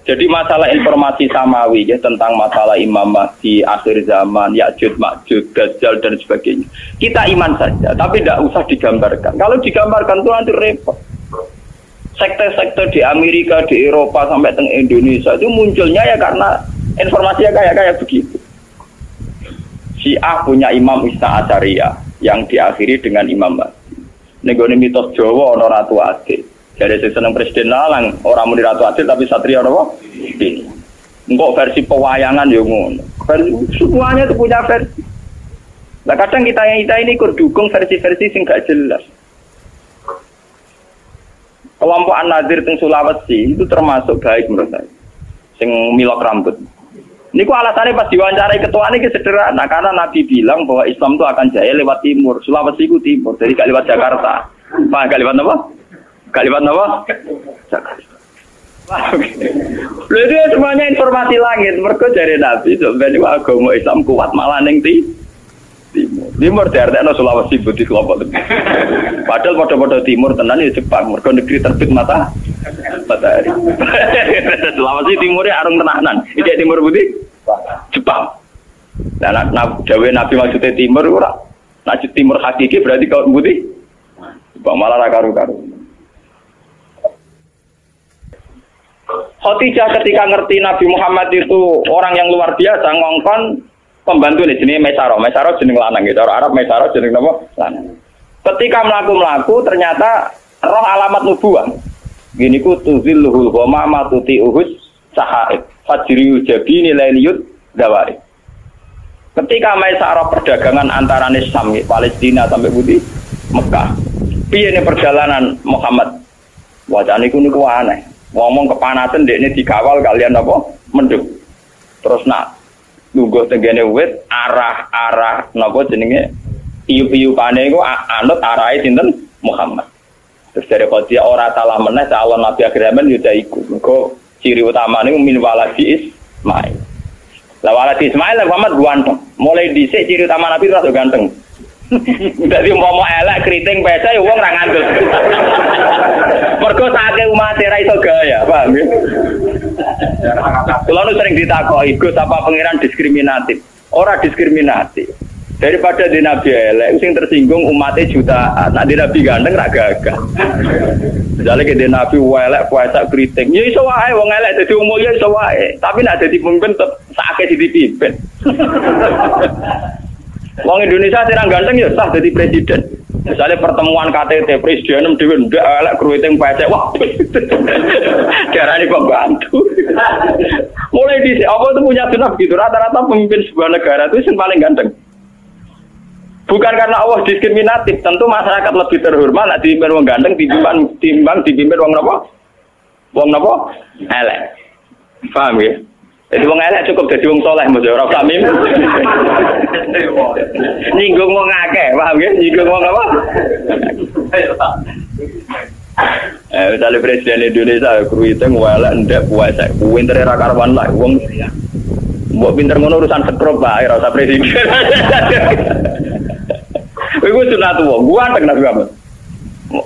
Jadi masalah informasi samawi ya, tentang masalah Imam Mahdi, akhir zaman, Ya'juj, Ma'juj, Dajjal dan sebagainya. Kita iman saja, tapi tidak usah digambarkan. Kalau digambarkan itu nanti repot. Sekte-sekte di Amerika, di Eropa, sampai ke Indonesia itu munculnya ya karena informasinya kayak begitu. Syiah punya Imam Isna Asyariyah yang diakhiri dengan Imam Mahdi. Negoni mitos Jawa ono Ratu Adil. Jadi saya senang Presiden Lalang, orang muni Ratu Adil tapi Satria apa? Ini. Enggak versi pewayangan ya ngono. Semuanya itu punya versi. Nah kadang kita ini ikut dukung versi-versi sing gak jelas. Kelompok An-Nadir teng Sulawesi itu termasuk baik menurut saya. Sing milok rambut. Niku alasannya pas diwawancarai ketua ini sederhana karena Nabi bilang bahwa Islam itu akan jaya lewat timur. Sulawesi itu timur, jadi gak lewat Jakarta. Pak, gak lewat apa? Kalimat apa? Jakarta. Lalu itu semuanya informasi langit. Mereka dari Nabi sebenarnya agama Islam kuat malah neng timur. Timur diartikan Sulawesi Budi kelompok. Padahal pada timur tenan ya Jepang. Mereka negeri terbit matahari. Sulawesi timurnya arung tenanan. Ini timur Budi Jepang. Dan dawe Nabi maksudnya timur ora. Nah timur hakiki berarti kalau Budi Jepang malah karu-karu. Khadijah ketika ngerti Nabi Muhammad itu orang yang luar biasa, ngongkon pembantu ini jenis Mesaro jenis lanang gitu. Orang Arab Mesaro jenis apa? Lanang. Ketika melaku ternyata roh alamat nubuah. Gini ku tuzilluhul ghamama tuti'uhus sahaib. Fajriyu jabini lailiyud dawari. Ketika Mesaro perdagangan antara Syam, Palestina sampai Budi Mekah. Piye ini perjalanan Muhammad? Wajah niku aneh. Ngomong kepanasan dek ini dikawal kalian apa mendung terus nunggu tenggene wit arah napa jenenge iup-iupane iku anut arahe sinten Muhammad. Terus dari Khadijah ora salah meneh calon Nabi akhir zaman yo iku. Mergo ciri utamane min waladi Ismail. Lah waladi Ismail Muhammad ganteng. Mulai dhisik ciri utama Nabi terus ganteng. Dadi umpama elek kriting pesa ya wong ra ngandel. Mergo saake umat ra iso gaya, paham ya? Kulo sering ditakoki, Gus apa pangeran diskriminatif? Ora diskriminatif. Daripada di Nabi elek sing tersinggung umatnya jutaan. Nek di Nabi ganteng ra gagah. Misale ke di Nabi elek puasa kriting, ya iso wae wong elek dadi umum ya iso wae. Tapi nek dadi pemimpin saake dipimpin. Wong Indonesia sing ganteng ya sah jadi presiden. Misalnya pertemuan KTT presiden dhewe ndak elek kruiting pecek. Wah. Darane pembantu. Mulai di apa itu punya sunah gitu. Rata-rata pemimpin sebuah negara itu yang paling ganteng. Bukan karena Allah diskriminatif, tentu masyarakat lebih terhormat nek dipimpin wong ganteng timbang dipimpin wong napa? Wong napa? Elek. Paham ya? Jadi wong elek cukup dadi wong saleh mesti ora usah mim. Nyinggung wong akeh, paham ya? Nyinggung wong apa? Misalnya Presiden Indonesia kruiting elek ndek puasa. Pintere ra karuan lah wong. Mbok pinter ngono urusan sekrup bae ora usah presiden. Iku sunat wong, gua antek Nabi Muhammad.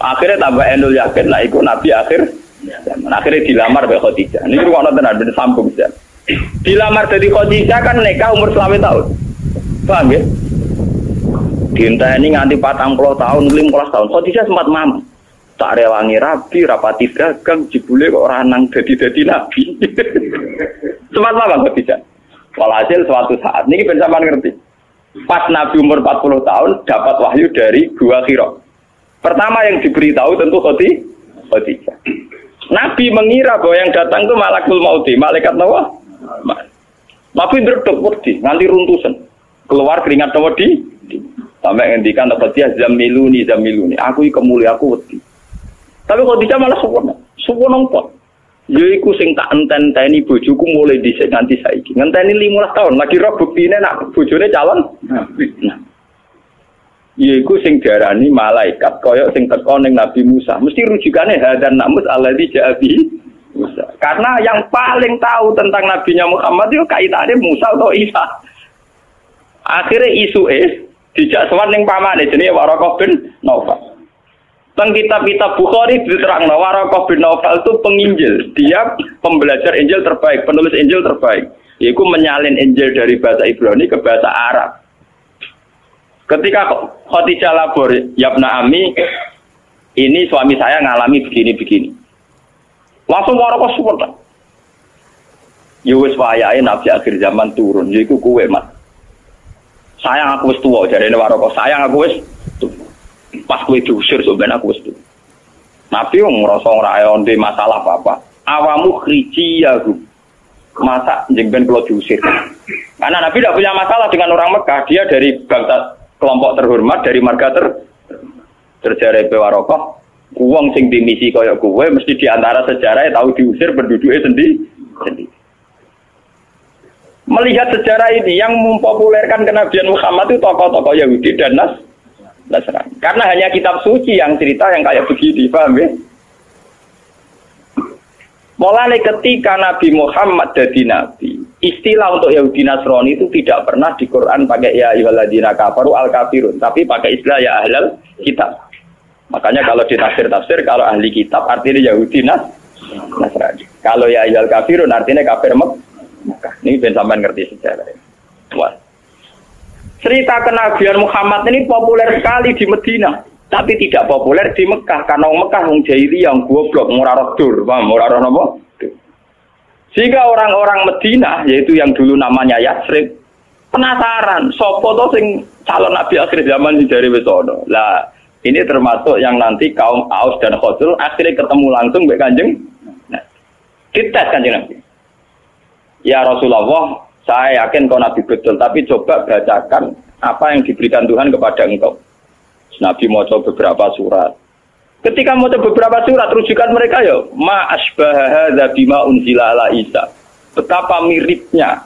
Akhirnya tambah endul yakin lah iku Nabi akhir. Akhirnya dilamar oleh Khadijah. Ini ruang tenan ben sambung ya. Dilamar dari Khadijah kan nikah umur 20 tahun. Paham ya? Dienteni nganti 40 tahun, 15 tahun. Khadijah sempat mamam. Tak rewangi rabi, rapati dagang, jebule kok ora nang dadi nabi. Sempat mamam Khadijah. Walhasil suatu saat niki ben sampean ngerti. Pas Nabi umur 40 tahun dapat wahyu dari Gua Hira. Pertama yang diberitahu tentu Khadijah. Nabi mengira bahwa yang datang itu malakul mauti, malaikat nawa. Nabi ndredeg wedi nganti runtusan. Keluar keringat nawa di sampai ngendikan Khadijah zamiluni. Aku iki kemuli aku wedi. Tapi Khadijah malah suwono kok. Ya iku sing tak enten-enteni bojoku mulai dhisik nganti saiki. Ngenteni 15 tahun lagi roh buktine nak bojone calon. Nah. Ya iku sing diarani malaikat kaya sing teko ning Nabi Musa. Mesti rujukane hadan namus alladzi ja'a bi Musa. Karena yang paling tahu tentang Nabinya Muhammad itu kaitannya Musa atau Isa. Akhirnya isu dijak sowan ning pamane jenenge Waraqah bin Naufal. Teng kitab-kitab Bukhari diterangno Waraqah bin Naufal itu penginjil. Dia pembelajar Injil terbaik, penulis Injil terbaik. Yaitu menyalin Injil dari bahasa Ibrani ke bahasa Arab. Ketika Khadijah lapor, "Yabna Ami, ini suami saya ngalami begini-begini." Langsung Waraqah support. Ya wis wayahe nabi akhir zaman turun, yaiku kowe, Mas. Sayang aku wis tuwa, jarene Waraqah, sayang aku wis tuwa. Pas kowe diusir sampeyan aku wis tuwa. Nabi wong ngrasa ora onde masalah apa-apa. Awamu khrijiyahu. Masa jengben kula diusir. Karena Nabi tidak punya masalah dengan orang Mekah, dia dari bangsa kelompok terhormat, dari marga terjare Waraqah. Wong sing dimisi kaya kowe mesti diantara sejarah tahu diusir penduduknya sendiri. Melihat sejarah ini yang mempopulerkan kenabian Muhammad itu tokoh-tokoh Yahudi dan Nasrani. Karena hanya kitab suci yang cerita yang kayak begini, paham ya? Mulai ketika Nabi Muhammad jadi nabi, istilah untuk Yahudi Nasrani itu tidak pernah di Quran pakai ya ayyuhalladzina kafaru al-kafirun, tapi pakai istilah ya ahlal kitab. Makanya kalau di tafsir kalau ahli kitab artinya Yahudi Nasrani. Kalau ya ayyuhal kafirun artinya kafir Mekah. Ini ben sampean ngerti sejarah. Wah. Cerita kenabian Muhammad ini populer sekali di Madinah, tapi tidak populer di Mekah karena Mekah wong jahiliyah yang goblok, ora roh dur, paham ora roh napa? Sehingga orang-orang Madinah yaitu yang dulu namanya Yatsrib penasaran, sapa to sing calon nabi akhir zaman sing dari wis ana. Lah, ini termasuk yang nanti kaum Aus dan Khazraj akhirnya ketemu langsung mbek Kanjeng. Nah, dites Kanjeng Nabi. Ya Rasulullah, saya yakin kau Nabi betul, tapi coba bacakan apa yang diberikan Tuhan kepada engkau. Nabi mau coba beberapa surat. Ketika mau coba beberapa surat, rujukan mereka ya, ma asbaha hadza bima unzila ala Isa. Betapa miripnya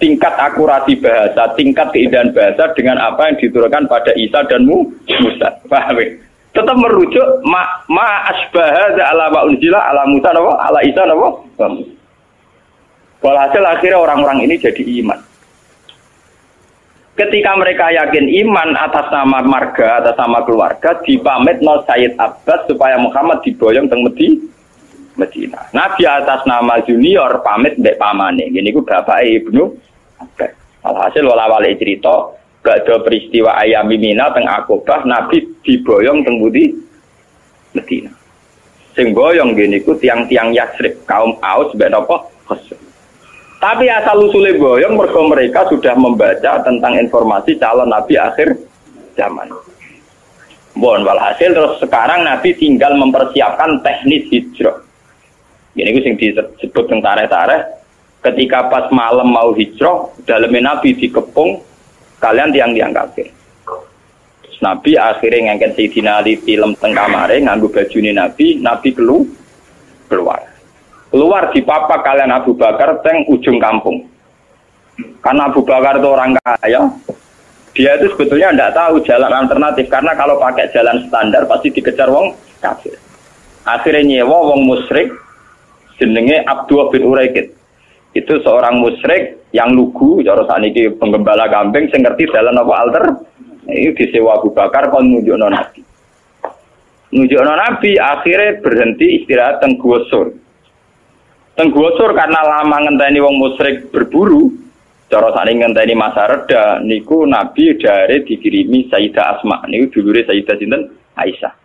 tingkat akurasi bahasa, tingkat keindahan bahasa dengan apa yang diturunkan pada Isa dan Musa. Paham ya? Tetap merujuk ma asbaha hadza ala ma unzila ala Musa ala Isa Musa. Walhasil akhirnya orang-orang ini jadi iman. Ketika mereka yakin iman atas nama marga, atas nama keluarga, dipamit no Sayyid Abbas supaya Muhammad diboyong teng Medina. Nabi atas nama junior pamit mbek pamane. Gini ku bapak Ibnu Abbas. Walhasil wala-wali cerita, gak ada peristiwa ayam Mina teng Aqabah, Nabi diboyong teng Medina. Sing boyong gini ku tiang-tiang Yatsrib, kaum Aus mbek napa? Khazraj. Tapi asal usulnya boyong mereka sudah membaca tentang informasi calon Nabi akhir zaman. Walhasil terus sekarang Nabi tinggal mempersiapkan teknis hijrah. Ini yang disebut tentang tarikh. Ketika pas malam mau hijrah, dalamnya Nabi dikepung kalian tiang-tiang kafir. Nabi akhirnya ngangkat Sayyidina Ali film teng kamare nganggo bajune Nabi keluar. Keluar di papa kalian Abu Bakar teng ujung kampung. Karena Abu Bakar itu orang kaya, dia itu sebetulnya tidak tahu jalan alternatif karena kalau pakai jalan standar pasti dikejar wong kafir. Akhirnya nyewa wong musyrik jenenge Abdullah bin Uraikid. Itu seorang musyrik yang lugu, cara saniki penggembala kambing sing ngerti jalan apa alter. Itu disewa Abu Bakar kon nunjukno Nabi. Nunjukno Nabi akhirnya berhenti istirahat teng Gua Sur. Tenggosur karena lama ngenteni wong musyrik berburu, cara sakniki ngenteni masa reda niku Nabi dari dikirimi Sayyidah Asma. Niku dulure Sayyidah sinten? Aisyah.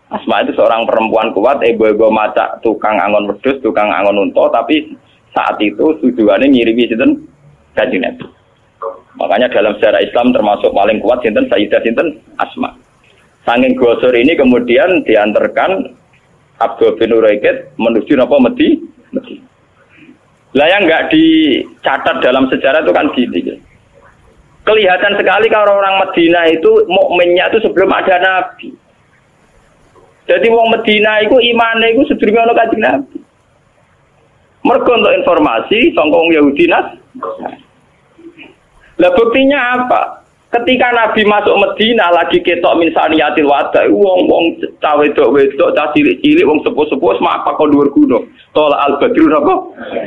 Asma itu seorang perempuan kuat, ibu-ibu macak tukang angon wedhus, tukang angon unta, tapi saat itu tujuannya ngirimi sinten? Kanjeng Nabi. Makanya dalam sejarah Islam termasuk paling kuat sinten? Sayyidah sinten? Asma. Saking gosor ini kemudian diantarkan Abdul bin Uraikid menuju napa Medina. Lah yang nggak dicatat dalam sejarah itu kan gini. Kelihatan sekali kalau orang Medina itu mukminnya itu sebelum ada Nabi. Jadi wong Medina itu imane itu sedurunge ana Kanjeng Nabi. Mergo untuk informasi sangka wong Yahudi Lah buktinya apa? Ketika Nabi masuk Medina lagi ketok min saniyatil wada, wong-wong cawe wedok-wedok, cah cilik-cilik, wong sepuh-sepuh semapa kok dhuwur gunung. Tol al-Badru napa?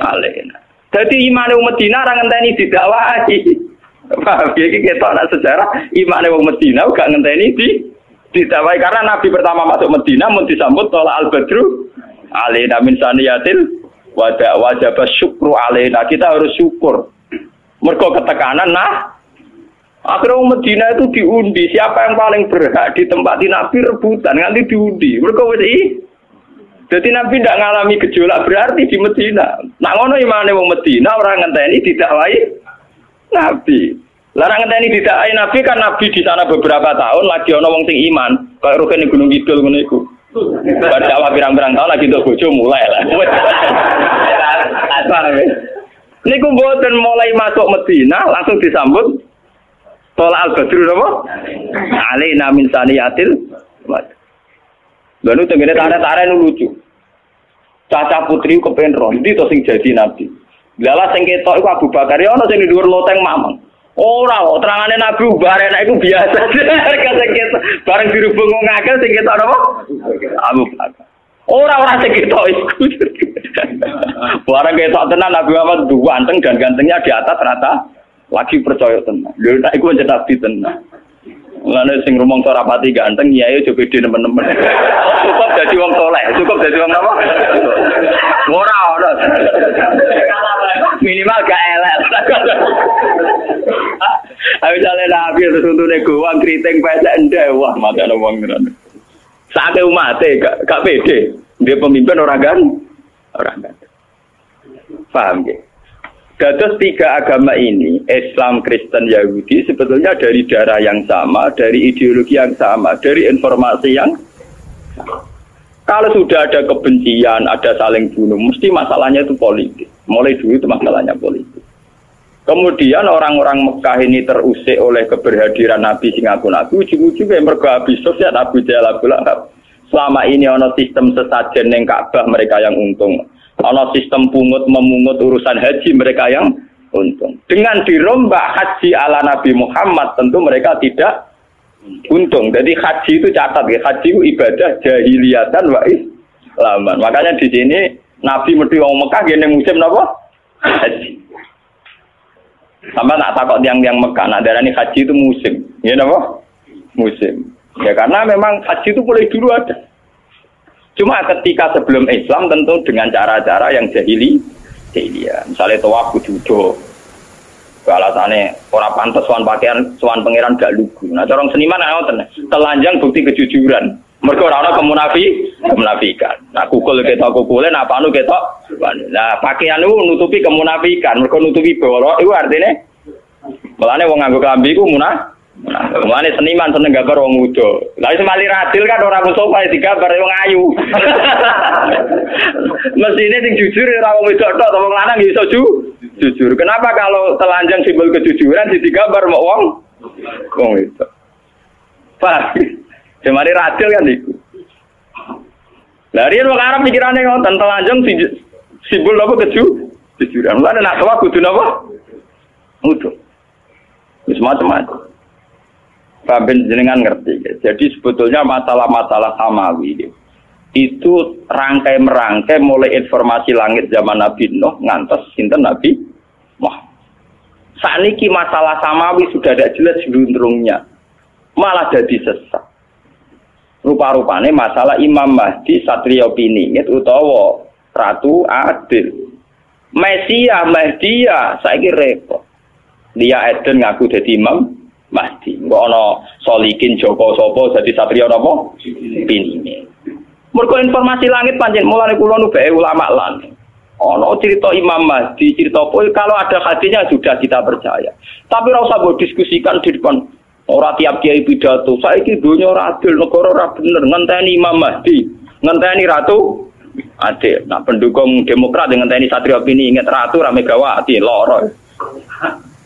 Alena. Dadi imane wong Medina ora ngenteni didakwahi. Paham iki ketok nak sejarah imane wong Medina gak ngenteni didakwahi karena Nabi pertama masuk Medina mun disambut tol al-Badru alena min saniyatil wada wajib syukru alena. Kita harus syukur. Mergo ketekanan akhirnya orang Medina itu diundi, siapa yang paling berhak ditempati Nabi rebutan, nanti diundi. Mereka jadi Nabi tidak mengalami gejolak berarti di Medina. Nak ngono imane wong Medina orang ngenteni didakwahi Nabi. Larang ngenteni didakwahi Nabi kan Nabi di sana beberapa tahun lagi ana wong sing iman, kaya rugen ning Gunung Kidul ngono iku. Dakwah pirang-pirang tahun lagi untuk bojo mulai lah. Niku mboten mulai masuk Medina langsung disambut Tolak al-Badru apa? Alina min saniyatil wad. Lalu tengene tarik-tarik lucu. Caca putri kepen roh, ndi to sing jadi nabi. Lala sing ketok iku Abu Bakar ya ana sing dhuwur loteng mamang. Ora kok terangane Nabi bare nek iku biasa. Sing ketok bareng dirubung wong akeh sing ketok apa? Abu Bakar. Ora sing ketok iku. Bareng ketok tenan Nabi Muhammad ganteng dan gantengnya di atas rata. Lagi percaya tenang. Lha nek iku jeneng nabi tenang. Lane sing rumong rapati ganteng kiai aja beda temen-temen. Cukup dadi wong saleh, cukup dadi wong apa? Ora. Minimal gak elek. Ayo jale nabi terus untune gowang kriting pesek ndek wah makane wong ngono. Sake umate gak pede. Dia pemimpin orang kan. Paham ya? Dados tiga agama ini, Islam, Kristen, Yahudi, sebetulnya dari darah yang sama, dari ideologi yang sama, dari informasi yang sama. Kalau sudah ada kebencian, ada saling bunuh, mesti masalahnya itu politik. Mulai dulu itu masalahnya politik. Kemudian orang-orang Mekah ini terusik oleh keberhadiran Nabi sing aku-aku, ujung-ujungnya mergo habis sosial Abu Jahal Abu Lahab. Selama ini ono sistem sesajen yang Ka'bah mereka yang untung. Ono sistem pungut memungut urusan haji mereka yang untung. Dengan dirombak haji ala Nabi Muhammad tentu mereka tidak untung. Jadi haji itu catat ya, haji itu ibadah jahiliyatan wa islaman. Makanya di sini Nabi mesti wong Mekah gene musim napa? Haji. Sampai nak takut tiang-tiang Mekah, nak darani haji itu musim. Ya napa? Musim. Ya karena memang haji itu mulai dulu ada. Cuma ketika sebelum Islam tentu dengan cara-cara yang jahiliyah. Misalnya tawaf kudu alasannya orang pantas sowan pakaian sowan pangeran gak lugu. Nah orang seniman ngoten telanjang bukti kejujuran. Mergo ora ana kemunafikan. Nah kukul ketok kukule nak panu ketok. Nah pakaian itu nutupi kemunafikan. Mergo nutupi bawah itu artinya melane wong nganggo klambi iku mulane seniman seneng gambar wong muda. Lah semali radil kan ora musofa digambar wong ayu. Mesine sing jujur ora wong wedok tok, wong lanang iso jujur. Kenapa kalau telanjang simbol kejujuran digambar mok wong wedok? Pak, semali radil kan iku. Lah riyen wong Arab pikirane ngoten telanjang simbol apa kejujuran. Mulane nak tawa kudu napa? Muda. Wis macam-macam. Sampai jenengan ngerti. Jadi sebetulnya masalah-masalah samawi itu rangkai-merangkai mulai informasi langit zaman Nabi Nuh ngantos sinten Nabi Muhammad. Saniki masalah samawi sudah ada jelas juntrungnya, malah jadi sesat. Rupa-rupanya masalah Imam Mahdi Satrio Piningit utawa Ratu Adil. Mesia Mahdia saiki repot. Dia Eden ngaku jadi Imam Mahdi. Kok ana Solikin Joko sapa dadi satria napa? Piningit. Mergo informasi langit pancen mulane kula nu bae ulama lan. Ana cerita Imam Mahdi, cerita apa kalau ada hadisnya sudah kita percaya. Tapi ora usah mbok diskusikan di depan ora tiap kiai pidato. Saiki donya ora adil, negara ora bener, ngenteni Imam Mahdi, ngenteni Ratu Adil. Nah, pendukung Demokrat ngenteni satria Piningit Ratu ra Megawati loro.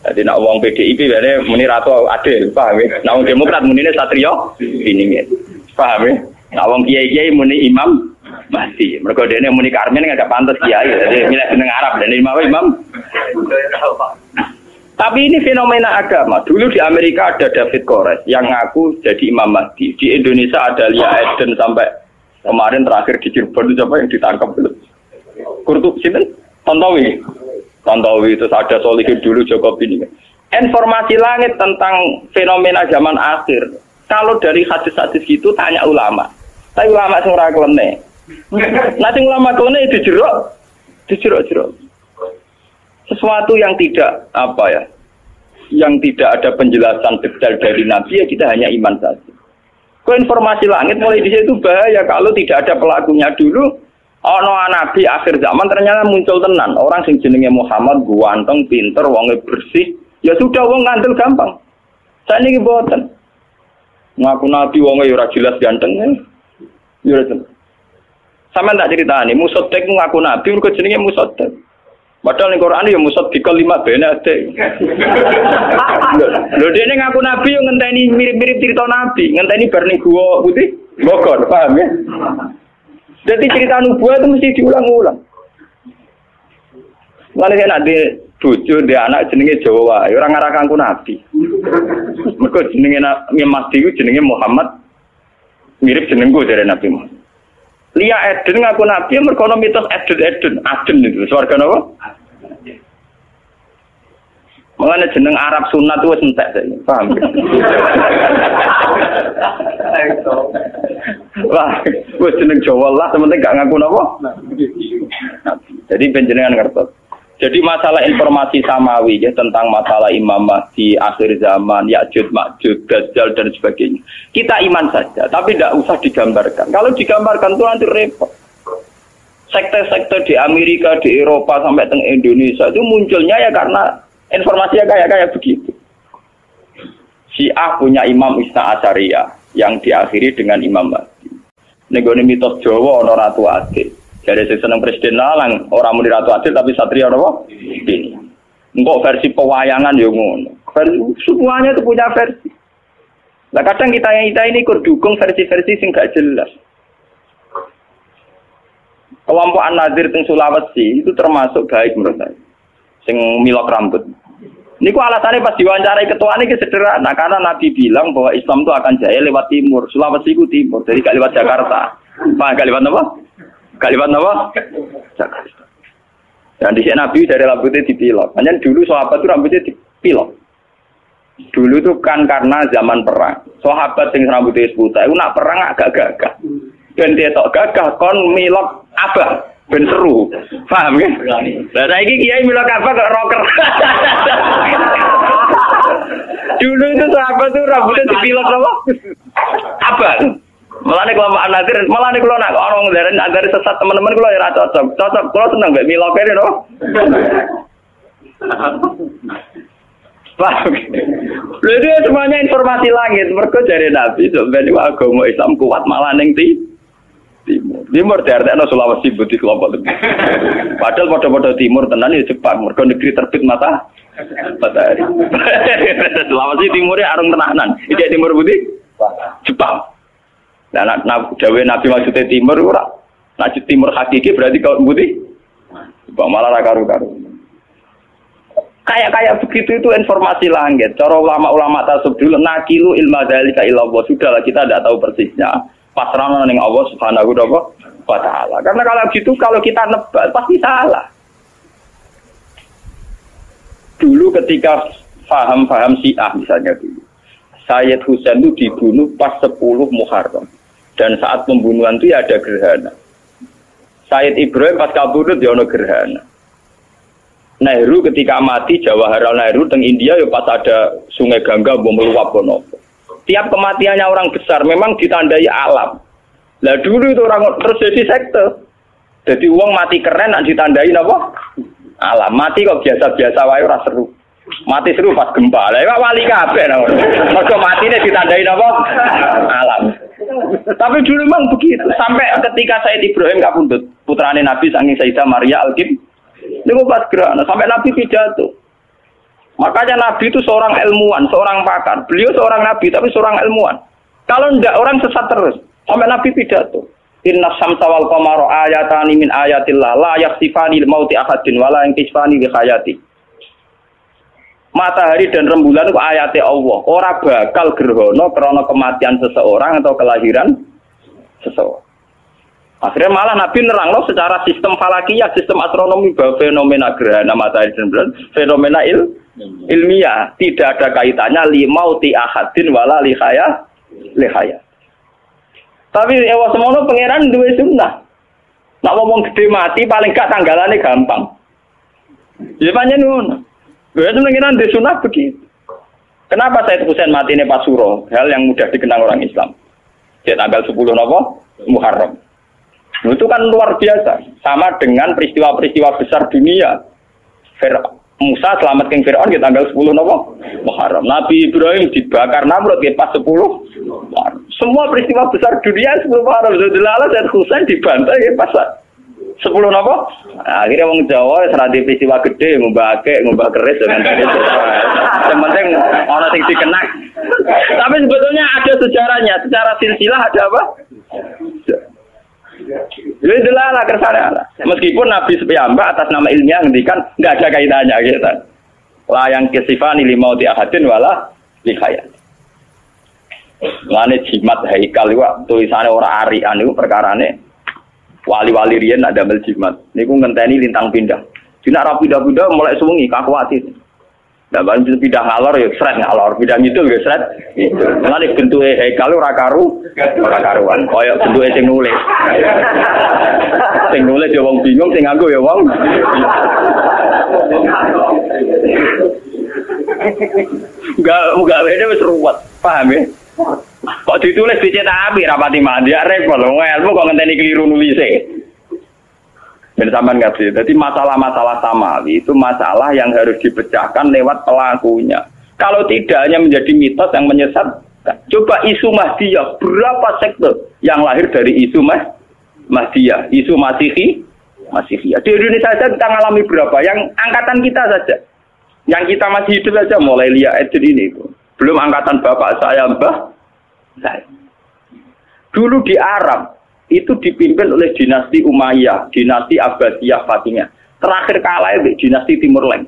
Jadi nak wong PDIP bene muni Ratu Adil, paham ya? Nak wong Demokrat munine Satrio Piningit. Paham ya? Nak wong kiai-kiai muni Imam Mahdi. Mergo dene muni Karmen enggak pantes kiai. Jadi milih jeneng Arab dene Imam. Tapi ini fenomena agama. Dulu di Amerika ada David Koresh yang ngaku jadi Imam Mahdi. Di Indonesia ada Lia Eden sampai kemarin terakhir di Cirebon itu siapa yang ditangkap dulu? Kurtup Sinten? Tontowi itu ada Solihin dulu Jokowi ini. Informasi langit tentang fenomena zaman akhir. Kalau dari hadis-hadis gitu tanya ulama. Tapi ulama sing ora kelene. Nah sing ulama kelene dijerok. Sesuatu yang tidak yang tidak ada penjelasan detail dari Nabi ya kita hanya iman saja. Kok informasi langit mulai di situ bahaya kalau tidak ada pelakunya dulu. Ono nabi akhir zaman ternyata muncul tenan orang sing jenenge Muhammad ganteng, pinter, wonge bersih. Ya sudah wong ngandel gampang. Saya niki boten. Ngaku nabi wonge ora jelas ganteng. Ya ora. Sampeyan tak critani Musaddiq ngaku nabi mergo jenenge Musaddiq. Padahal ning Quran ya Musaddiqal lima benade. Lho dene ngaku nabi yo ngenteni mirip-mirip cerita nabi, ngenteni bar ning Gua Putih Bogor, paham ya? Jadi cerita nubuah itu mesti diulang-ulang. Lalu saya nak di bojo di anak jenenge Jawa, orang ngarakanku nabi. Mereka jenenge Mahdi jenenge Muhammad, mirip jenengku dari Nabi Muhammad. Lia Eden ngaku nabi, mereka mitos Aden itu, swarga napa? Mengenai jeneng Arab sunat itu entek saya, paham? Wah, wis jeneng Jawa lah, sementing gak ngaku napa? Jadi penjenengan ngertos. Jadi masalah informasi samawi ya tentang masalah Imam Mahdi akhir zaman, Ya'juj Ma'juj, Dajjal dan sebagainya. Kita iman saja, tapi tidak usah digambarkan. Kalau digambarkan itu nanti repot. Sekte-sekte di Amerika, di Eropa sampai ke Indonesia itu munculnya ya karena informasinya kayak begitu. Syiah punya Imam Isna Asyariyah yang diakhiri dengan Imam Mahdi. Negone mitos Jawa ana Ratu Adil. Jadi saya senang presiden lalang orang muni Ratu Adil tapi satria apa? Ini. Engkau versi pewayangan yo ngono. Semuanya itu punya versi. Nah kadang kita ini ikut dukung versi-versi sing gak jelas. Kelompok An-Nadir teng Sulawesi itu termasuk baik menurut saya. Sing milok rambut. Niku alasannya pas diwawancarai ketua ini sederhana karena Nabi bilang bahwa Islam itu akan jaya lewat timur. Sulawesi itu timur, jadi gak lewat Jakarta. Gak lewat apa? Kalimat apa? Jakarta. Dan di sini Nabi dari rambutnya dipilok. Hanya dulu sahabat itu rambutnya dipilok. Dulu itu kan karena zaman perang. Sahabat yang rambutnya seputih itu nak perang agak gagah. Dan dia tak gagah kon milok abah ben seru. Paham ya? Lah saiki kiai milok abah kok rocker. Dulu itu sahabat itu rambutnya dipilok apa? Abah. Malah kelompok An-Nadir, malah kalau nak orang dari sesat teman-teman kalau ya cocok, kalau senang gak milok ini loh. Paham? Jadi semuanya informasi langit, mereka dari Nabi sebenarnya agama Islam kuat malah neng timur daerah Sulawesi budi kelompok itu. Padahal pada timur tenan ya Jepang, mereka negeri terbit matahari. Sulawesi timurnya arung tenanan, ini timur budi Jepang. Nah, Jawa Nabi maksudnya timur ora. Nah, timur hakiki berarti kau putih. Malah karu-karu. Kayak begitu itu informasi langit. Cara ulama-ulama tasawuf dulu nakilu ilma dzalika ila Allah. Sudahlah kita tidak tahu persisnya. Pasrahna ning Allah Subhanahu wa taala. Karena kalau gitu kalau kita nebak pasti salah. Dulu ketika paham Syiah misalnya dulu. Sayyid Husain itu dibunuh pas 10 Muharram. Dan saat pembunuhan itu ya ada gerhana. Sayyid Ibrahim pas kabur itu ada gerhana. Nehru ketika mati, Jawaharlal Nehru teng India ya pas ada Sungai Gangga meluap bonobo. Tiap kematiannya orang besar memang ditandai alam. Lah dulu itu orang terus jadi sekte. Jadi uang mati keren nak ditandai apa? Alam. Mati kok biasa-biasa wae ora seru. Mati seru pas gempa. Lah wali kabeh nang. Mergo matine ditandai apa? Alam. Tapi dulu memang begitu. Sampai ketika Sayyid Ibrahim gak pundut, putrane Nabi saking Sayyidah Maria Al-Qib, niku pas gerhana sampai Nabi pidato. Makanya Nabi itu seorang ilmuwan, seorang pakar. Beliau seorang Nabi tapi seorang ilmuwan. Kalau enggak orang sesat terus. Sampai Nabi pidato. Inna syamsa wal qamara ayatani min ayatillah la yakhsifani lil mauti ahadin wala yankisfani bi hayati. matahari dan rembulan itu ayatnya Allah. Ora bakal gerhana karena kematian seseorang atau kelahiran seseorang. Akhirnya malah Nabi nerangno secara sistem falakiyah, sistem astronomi bahwa fenomena gerhana matahari dan bulan fenomena ilmiah tidak ada kaitannya limauti ahadin wala lihaya. Tapi ewa semono pangeran duwe sunnah. Nak ngomong gede mati paling gak tanggalannya gampang. Ya pancen ngono. Lha pangeran di sunnah begitu. Kenapa Said Husain mati ini Pasuro? Hal yang mudah dikenang orang Islam. Dia tanggal 10 napa? Muharram. Itu kan luar biasa, sama dengan peristiwa-peristiwa besar dunia. Musa selamatkan Fir'aun di tanggal 10 Muharram. Nabi Ibrahim dibakar Namrud di pas 10 Muharram. Semua peristiwa besar dunia 10 Muharram. Zulala dan Husain dibantai di pas 10 Nah, akhirnya orang Jawa serati peristiwa gede, ngubah keris dengan yang penting orang yang dikenak. Tapi sebetulnya ada sejarahnya, secara silsilah ada apa? Jadi adalah kersane. Meskipun Nabi sepiyambak atas nama ilmiah ngendikan enggak ada kaitannya gitu. La yang kesifani limauti ahadin wala lihayat. Lane jimat haikal iku tulisane ora arian niku perkarane wali-wali riyen nak damel jimat. Niku ngenteni lintang pindah. Dina ra pindah-pindah mulai suwengi kakuati. Lah ban pindah ngalor ya sret ngalor, pindah ngidul ya sret. Gitu. Lane bentuke haikal ora karuan. Kaya bentuke sing nulis. Sing nulis ya wong bingung, sing nganggo ya wong. Enggak beda wis ruwet, paham ya? Kok ditulis dicetak apik rapati mandi repot lho, ilmu kok ngenteni keliru nulise. Ben sampean ngerti. Jadi masalah-masalah samawi itu masalah yang harus dipecahkan lewat pelakunya. Kalau tidak hanya menjadi mitos yang menyesatkan. Coba isu Mahdiyah, berapa sekte yang lahir dari isu Mahdiyah, isu Masihiyah. Di Indonesia saja kita mengalami berapa? Yang angkatan kita saja. Yang kita masih hidup saja mulai Lia Edin ini. Belum angkatan bapak saya, mbah saya. Dulu di Arab itu dipimpin oleh dinasti Umayyah, dinasti Abbasiyah Fatimiyah. Terakhir kalah di dinasti Timur Leng.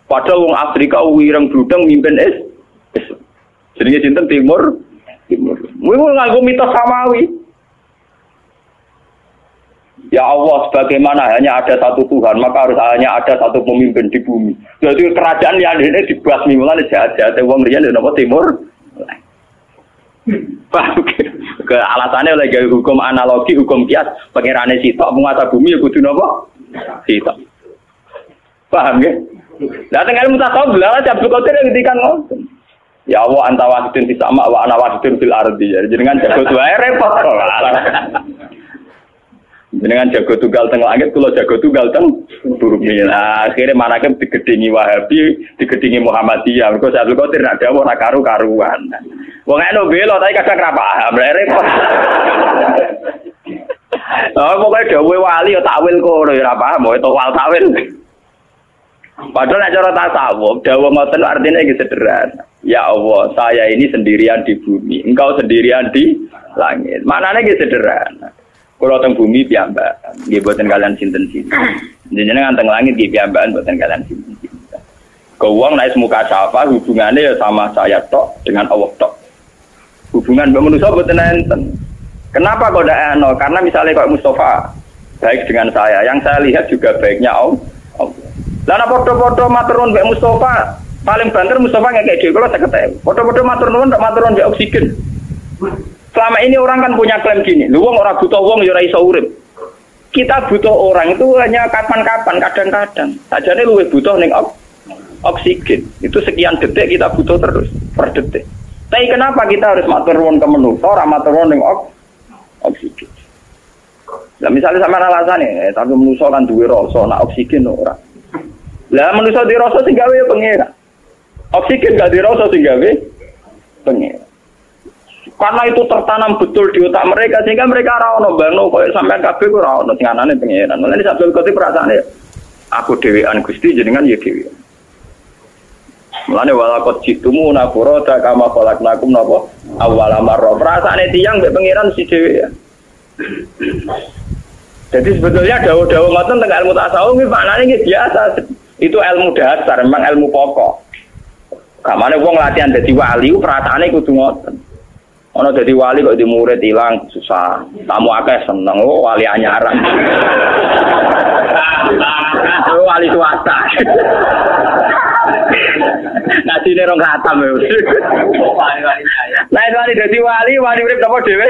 Padahal wong Afrika wireng bludeng mimpin Islam. Jenenge sinten Timur. Kuwi nganggo mitos samawi. Ya Allah, sebagaimana hanya ada satu Tuhan, maka harus hanya ada satu pemimpin di bumi. Jadi kerajaan yang ini dibasmi mulane jahat-jahat wong riyen napa Timur. Ke alasannya oleh gaya hukum analogi, hukum kias, pengirane sitok penguasa bumi ya kudu napa? Sitok. Paham ya? Lah tengah ilmu tasawuf lha Abdul Qadir ngendikan ngoten. Ya Allah anta wahidun fis sama wa ana wahidun fil ardi. Jadi jenengan jago wae repot kok. Jenengan jago tunggal teng langit, kula jago tunggal teng bumi. Nah, akhirnya manake digedhingi Wahabi, digedhingi Muhammadiyah. Mergo Abdul Qadir nak dawuh ora karu-karuan. Wong eno belo tapi kadang ra paham, repot. Pokoke dawuhe wali ya takwil kono ya ora paham, itu wal takwil. Padahal nek cara tasawuf, dawuh ngoten artinya iki sederhana. Ya Allah, saya ini sendirian di bumi, engkau sendirian di langit. Maknane iki sederhana. Kula teng bumi piyambak, nggih boten kalian sinten-sinten. Jenengan teng langit nggih piyambakan boten kalian sinten-sinten. Kewong nek muka syafa hubungannya ya sama saya tok dengan Allah tok. Hubungan mbak manusia boten enten. Kenapa kok ndak ana? Karena misalnya kok Mustafa baik dengan saya, yang saya lihat juga baiknya Allah. Lah nek padha-padha matur nuwun mbek Mustafa, paling banter Mustafa ngekek dhewe kula 50.000. Padha-padha matur nuwun ndak matur nuwun mbek oksigen. Selama ini orang kan punya klaim gini, lu wong ora butuh wong ya ora iso urip. Kita butuh orang itu hanya kapan-kapan, kadang-kadang. Sajane luwih butuh ning oksigen. Itu sekian detik kita butuh terus per detik. Tapi kenapa kita harus matur nuwun ke manusa, ora matur nuwun ning oksigen? Lah misalnya sama alasane, tapi manusa kan duwe rasa, nak oksigen ora. Lah manusa duwe rasa sing gawe pengira. Oksigen gak duwe rasa sing gawe pengira. Karena itu tertanam betul di otak mereka sehingga mereka ora ono bangno koyo sampean kabeh ku ora ono sing anane pengiran. Mulane Abdul Qadir perasaane aku dhewean Gusti jenengan ya dhewe. Mulane walaqad jitumu nafurata kama khalaqnakum napa awwala marra. Perasaane tiyang mbek pengiran si dhewe ya. Jadi sebetulnya dawuh-dawuh ngoten teng ilmu tasawuf iki maknane iki biasa. Itu ilmu dasar, memang ilmu pokok. Kamane wong latihan dadi wali ku perasaane kudu ngoten. Ana dadi wali kok di murid ilang susah. Tamu akeh seneng wali anyaran. Wali swasta. Ngasine rong khatam. Wali-wali saya. Lain wali dadi wali urip napa dhewe?